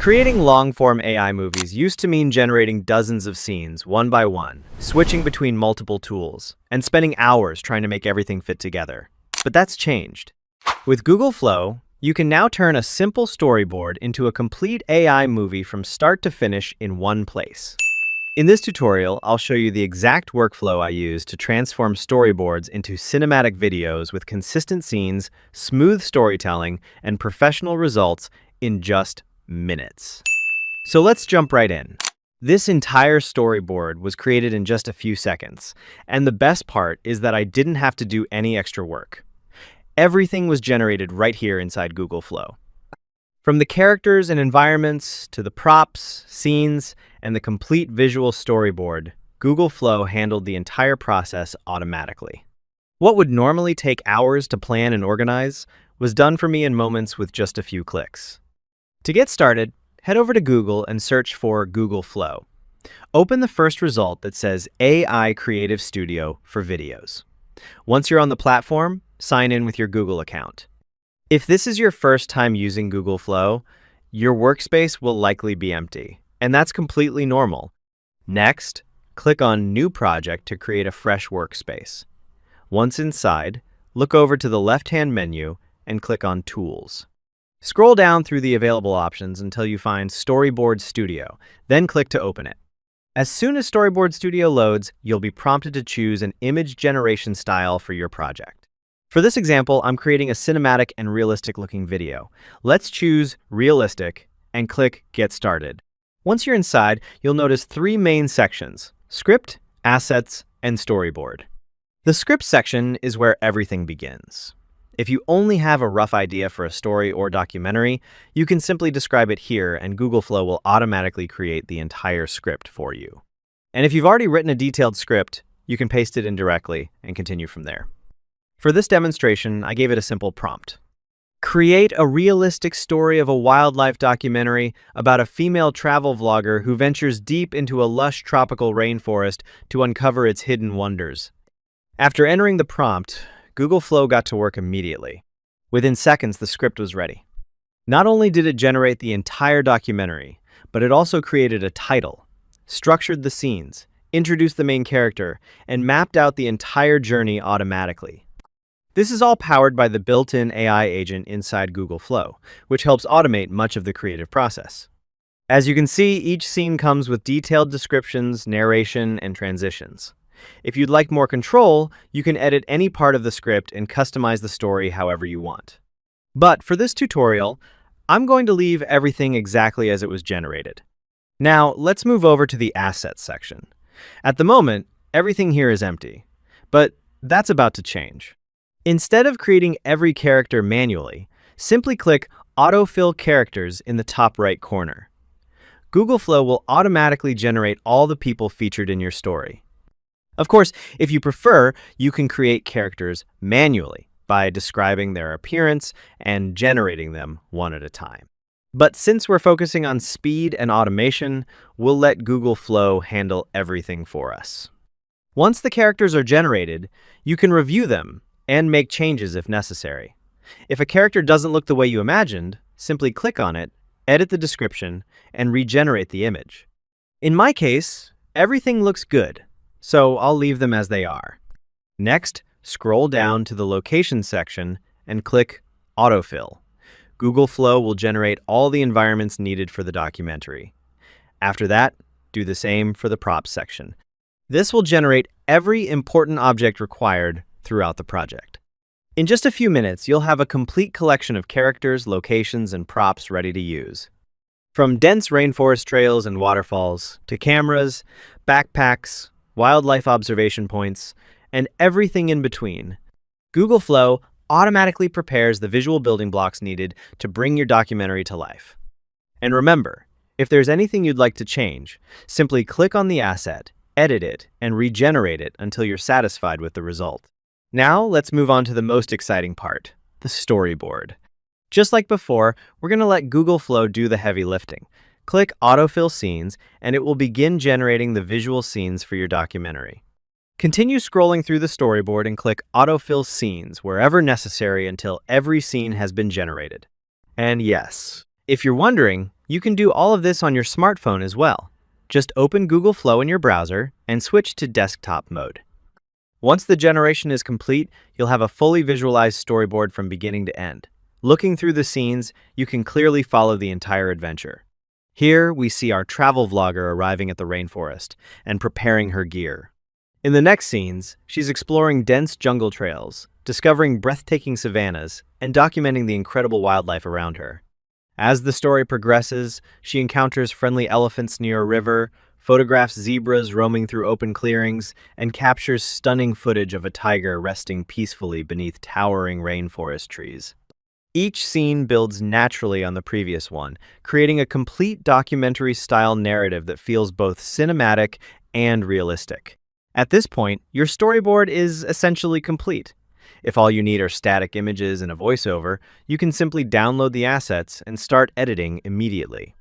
Creating long-form AI movies used to mean generating dozens of scenes, one by one, switching between multiple tools, and spending hours trying to make everything fit together. But that's changed. With Google Flow, you can now turn a simple storyboard into a complete AI movie from start to finish in one place. In this tutorial, I'll show you the exact workflow I use to transform storyboards into cinematic videos with consistent scenes, smooth storytelling, and professional results in just minutes. So let's jump right in. This entire storyboard was created in just a few seconds, and the best part is that I didn't have to do any extra work. Everything was generated right here inside Google Flow. From the characters and environments to the props, scenes, and the complete visual storyboard, Google Flow handled the entire process automatically. What would normally take hours to plan and organize was done for me in moments with just a few clicks. To get started, head over to Google and search for Google Flow. Open the first result that says AI Creative Studio for videos. Once you're on the platform, sign in with your Google account. If this is your first time using Google Flow, your workspace will likely be empty, and that's completely normal. Next, click on New Project to create a fresh workspace. Once inside, look over to the left-hand menu and click on Tools. Scroll down through the available options until you find Storyboard Studio, then click to open it. As soon as Storyboard Studio loads, you'll be prompted to choose an image generation style for your project. For this example, I'm creating a cinematic and realistic-looking video. Let's choose Realistic and click Get Started. Once you're inside, you'll notice three main sections: Script, Assets, and Storyboard. The Script section is where everything begins. If you only have a rough idea for a story or documentary, you can simply describe it here and Google Flow will automatically create the entire script for you. And if you've already written a detailed script, you can paste it in directly and continue from there. For this demonstration, I gave it a simple prompt. Create a realistic story of a wildlife documentary about a female travel vlogger who ventures deep into a lush tropical rainforest to uncover its hidden wonders. After entering the prompt, Google Flow got to work immediately. Within seconds, the script was ready. Not only did it generate the entire documentary, but it also created a title, structured the scenes, introduced the main character, and mapped out the entire journey automatically. This is all powered by the built-in AI agent inside Google Flow, which helps automate much of the creative process. As you can see, each scene comes with detailed descriptions, narration, and transitions. If you'd like more control, you can edit any part of the script and customize the story however you want. But for this tutorial, I'm going to leave everything exactly as it was generated. Now, let's move over to the Assets section. At the moment, everything here is empty, but that's about to change. Instead of creating every character manually, simply click Autofill Characters in the top right corner. Google Flow will automatically generate all the people featured in your story. Of course, if you prefer, you can create characters manually by describing their appearance and generating them one at a time. But since we're focusing on speed and automation, we'll let Google Flow handle everything for us. Once the characters are generated, you can review them and make changes if necessary. If a character doesn't look the way you imagined, simply click on it, edit the description, and regenerate the image. In my case, everything looks good, so I'll leave them as they are. Next, scroll down to the Location section and click Autofill. Google Flow will generate all the environments needed for the documentary. After that, do the same for the Props section. This will generate every important object required throughout the project. In just a few minutes, you'll have a complete collection of characters, locations, and props ready to use. From dense rainforest trails and waterfalls, to cameras, backpacks, wildlife observation points, and everything in between, Google Flow automatically prepares the visual building blocks needed to bring your documentary to life. And remember, if there's anything you'd like to change, simply click on the asset, edit it, and regenerate it until you're satisfied with the result. Now, let's move on to the most exciting part, the storyboard. Just like before, we're going to let Google Flow do the heavy lifting. Click Autofill Scenes, and it will begin generating the visual scenes for your documentary. Continue scrolling through the storyboard and click Autofill Scenes wherever necessary until every scene has been generated. And yes, If you're wondering, you can do all of this on your smartphone as well. Just open Google Flow in your browser and switch to desktop mode. Once the generation is complete, you'll have a fully visualized storyboard from beginning to end. Looking through the scenes, you can clearly follow the entire adventure. Here, we see our travel vlogger arriving at the rainforest and preparing her gear. In the next scenes, she's exploring dense jungle trails, discovering breathtaking savannas, and documenting the incredible wildlife around her. As the story progresses, she encounters friendly elephants near a river, photographs zebras roaming through open clearings, and captures stunning footage of a tiger resting peacefully beneath towering rainforest trees. Each scene builds naturally on the previous one, creating a complete documentary-style narrative that feels both cinematic and realistic. At this point, your storyboard is essentially complete. If all you need are static images and a voiceover, you can simply download the assets and start editing immediately.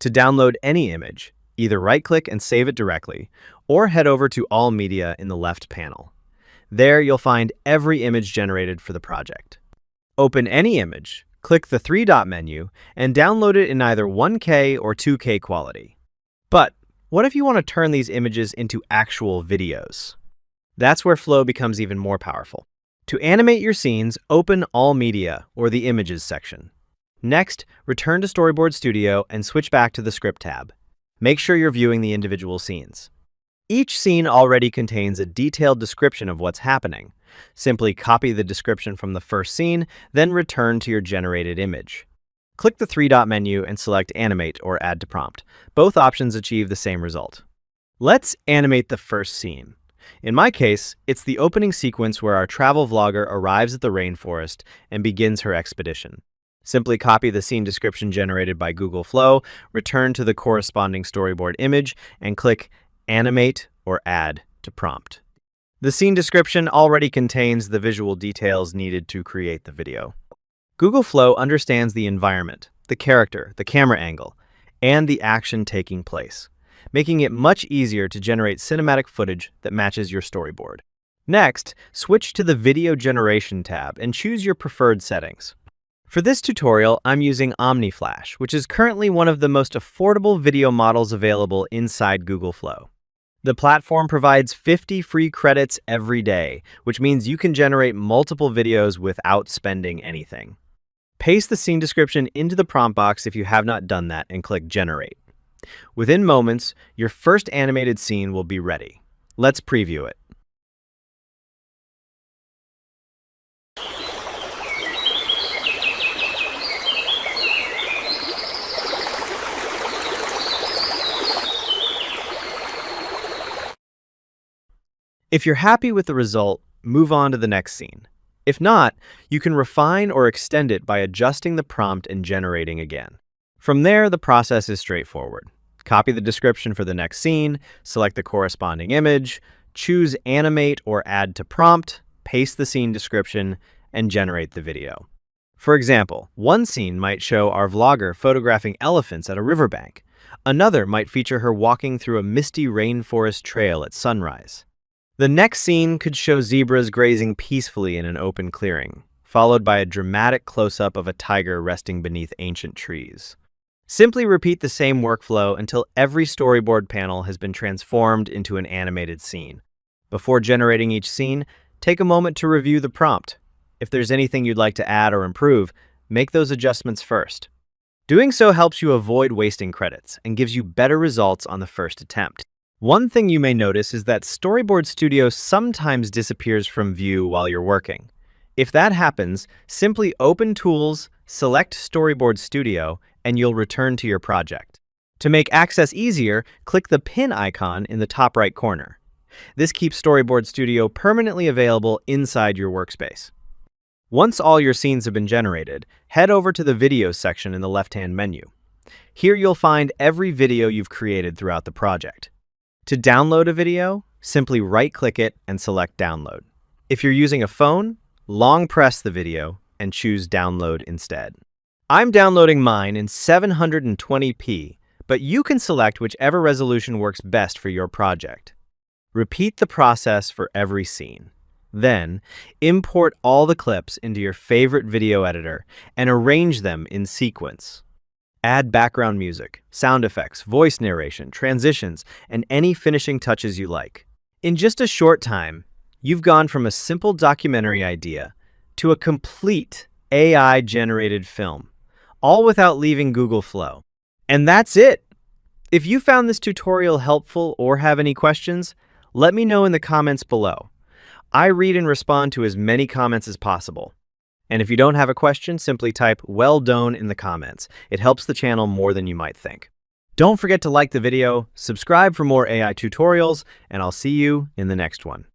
To download any image, either right-click and save it directly, or head over to All Media in the left panel. There, you'll find every image generated for the project. Open any image, click the three-dot menu, and download it in either 1K or 2K quality. But what if you want to turn these images into actual videos? That's where Flow becomes even more powerful. To animate your scenes, open All Media, or the Images section. Next, return to Storyboard Studio and switch back to the Script tab. Make sure you're viewing the individual scenes. Each scene already contains a detailed description of what's happening. Simply copy the description from the first scene, then return to your generated image. Click the three-dot menu and select Animate or Add to Prompt. Both options achieve the same result. Let's animate the first scene. In my case, it's the opening sequence where our travel vlogger arrives at the rainforest and begins her expedition. Simply copy the scene description generated by Google Flow, return to the corresponding storyboard image, and click Animate or Add to Prompt. The scene description already contains the visual details needed to create the video. Google Flow understands the environment, the character, the camera angle, and the action taking place, making it much easier to generate cinematic footage that matches your storyboard. Next, switch to the Video Generation tab and choose your preferred settings. For this tutorial, I'm using Omni, which is currently one of the most affordable video models available inside Google Flow. The platform provides 50 free credits every day, which means you can generate multiple videos without spending anything. Paste the scene description into the prompt box if you have not done that and click Generate. Within moments, your first animated scene will be ready. Let's preview it. If you're happy with the result, move on to the next scene. If not, you can refine or extend it by adjusting the prompt and generating again. From there, the process is straightforward. Copy the description for the next scene, select the corresponding image, choose Animate or Add to Prompt, paste the scene description, and generate the video. For example, one scene might show our vlogger photographing elephants at a riverbank. Another might feature her walking through a misty rainforest trail at sunrise. The next scene could show zebras grazing peacefully in an open clearing, followed by a dramatic close-up of a tiger resting beneath ancient trees. Simply repeat the same workflow until every storyboard panel has been transformed into an animated scene. Before generating each scene, take a moment to review the prompt. If there's anything you'd like to add or improve, make those adjustments first. Doing so helps you avoid wasting credits and gives you better results on the first attempt. One thing you may notice is that Storyboard Studio sometimes disappears from view while you're working. If that happens, simply open Tools, select Storyboard Studio, and you'll return to your project. To make access easier, click the pin icon in the top right corner. This keeps Storyboard Studio permanently available inside your workspace. Once all your scenes have been generated, head over to the Videos section in the left-hand menu. Here you'll find every video you've created throughout the project. To download a video, simply right-click it and select Download. If you're using a phone, long press the video and choose Download instead. I'm downloading mine in 720p, but you can select whichever resolution works best for your project. Repeat the process for every scene. Then, import all the clips into your favorite video editor and arrange them in sequence. Add background music, sound effects, voice narration, transitions, and any finishing touches you like. In just a short time, you've gone from a simple documentary idea to a complete AI-generated film, all without leaving Google Flow. And that's it! If you found this tutorial helpful or have any questions, let me know in the comments below. I read and respond to as many comments as possible. And if you don't have a question, simply type "well done" in the comments. It helps the channel more than you might think. Don't forget to like the video, subscribe for more AI tutorials, and I'll see you in the next one.